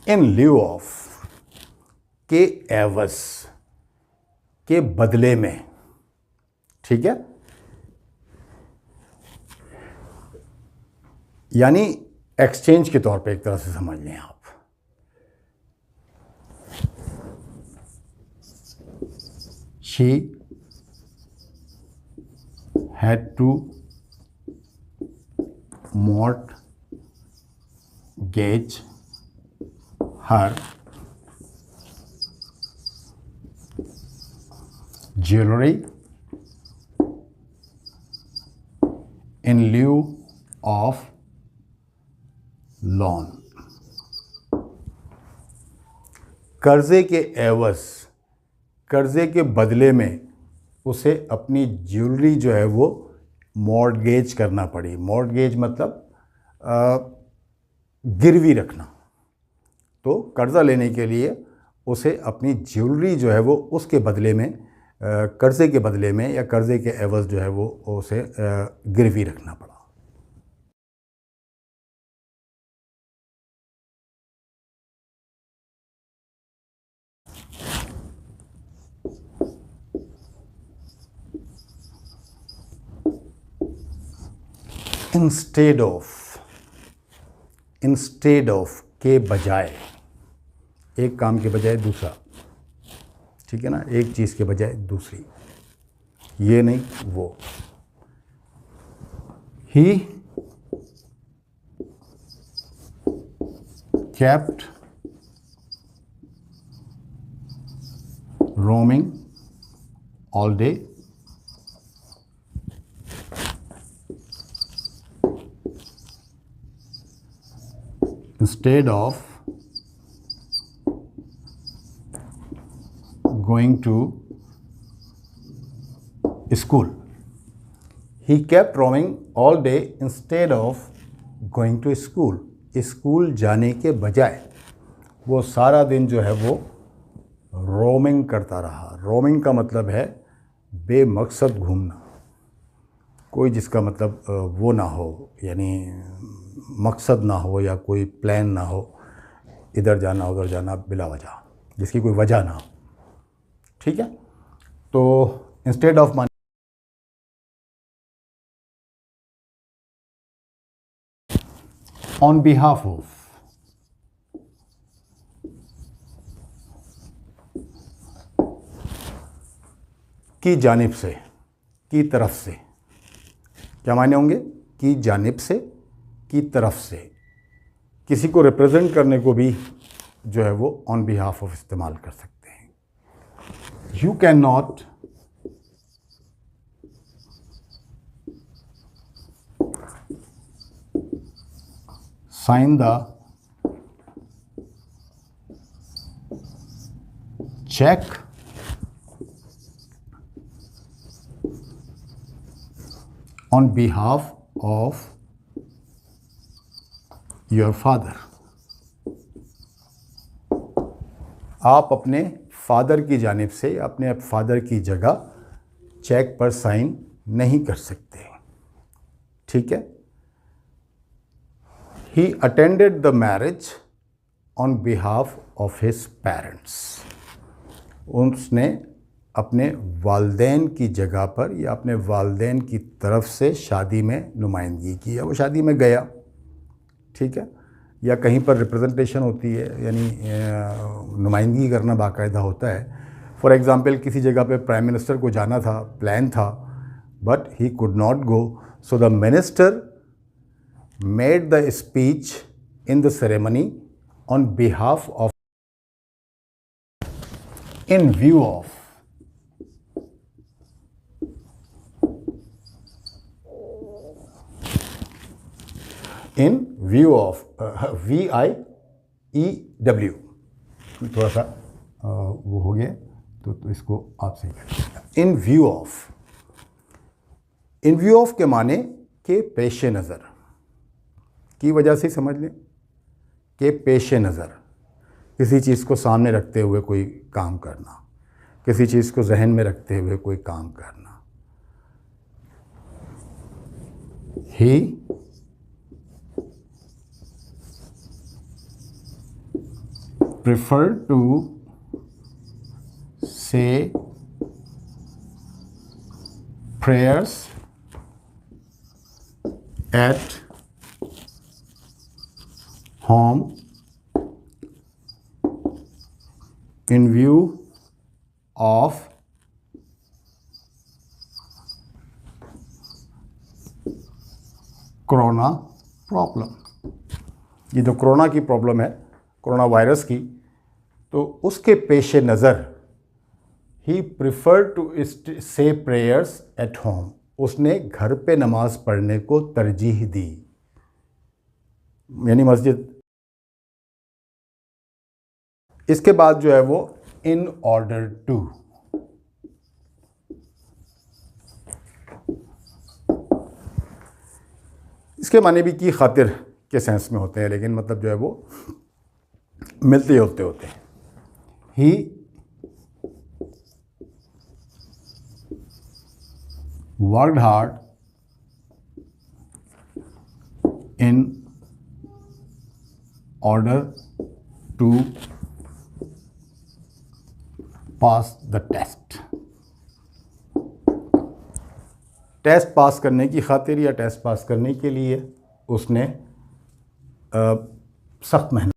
In lieu of, के एवज, के बदले में, ठीक है, यानी एक्सचेंज के तौर पे एक तरह से समझ लें आप। She had to mortgage her jewelry in lieu of loan। कर्जे के एवज, कर्जे के बदले में उसे अपनी ज्वेलरी जो है वो मॉर्टगेज करना पड़ी। मॉर्टगेज मतलब गिरवी रखना। तो कर्जा लेने के लिए उसे अपनी ज्वेलरी जो है वो उसके बदले में, कर्जे के बदले में या कर्जे के एवज जो है वो उसे गिरवी रखना पड़ा। इंस्टेड ऑफ, इंस्टेड ऑफ के बजाय, एक काम के बजाय दूसरा, ठीक है ना, एक चीज़ के बजाय दूसरी, ये नहीं वो। ही kept roaming all day instead of going to school। He kept roaming all day instead of going to school। School जाने के बजाय वो सारा दिन जो है वो रोमिंग करता रहा। रोमिंग का मतलब है बेमकसद घूमना, कोई जिसका मतलब वो ना हो, यानी मकसद ना हो या कोई प्लान ना हो, इधर जाना उधर जाना बिला वजह, जिसकी कोई वजह ना हो, ठीक है। तो instead of money, on behalf of, की जानिब से, की तरफ से, क्या माने होंगे, की जानिब से, की तरफ से। किसी को रिप्रेजेंट करने को भी जो है वो ऑन बिहाफ ऑफ इस्तेमाल कर सकते हैं। You can not sign the check on behalf of your father। आप अपने फादर की जानिब से, अपने फादर की जगह चेक पर साइन नहीं कर सकते, ठीक है। He attended the marriage on behalf of his parents। उसने अपने वालदैन की जगह पर या अपने वालदैन की तरफ से शादी में नुमाइंदगी की, या वो शादी में गया, ठीक है, या कहीं पर रिप्रेजेंटेशन होती है, यानी नुमाइंदगी करना बाकायदा होता है। फॉर एग्ज़ाम्पल किसी जगह पे प्राइम मिनिस्टर को जाना था, प्लान था, but he could not go, so the minister made the speech in the ceremony on behalf of, in view of, in view of, VIEW, थोड़ा सा वो हो गया तो इसको आप सही करें। इन view of, in view of के माने के पेश नज़र, की वजह से समझ लें कि पेश नज़र, किसी चीज़ को सामने रखते हुए कोई काम करना, किसी चीज़ को जहन में रखते हुए कोई काम करना। ही prefer to say prayers at home in view of corona problem. ये जो कोरोना की प्रॉब्लम है, कोरोना वायरस की, तो उसके पेश नज़र ही प्रिफर टू से प्रेयर्स एट होम, उसने घर पे नमाज पढ़ने को तरजीह दी, यानी मस्जिद। इसके बाद जो है वो इन ऑर्डर टू, इसके माने भी की खातिर के सेंस में होते हैं, लेकिन मतलब जो है वो मिलते होते हैं। He worked hard in order to pass the test, test pass करने की खातिर या टेस्ट पास करने के लिए उसने सख्त मेहनत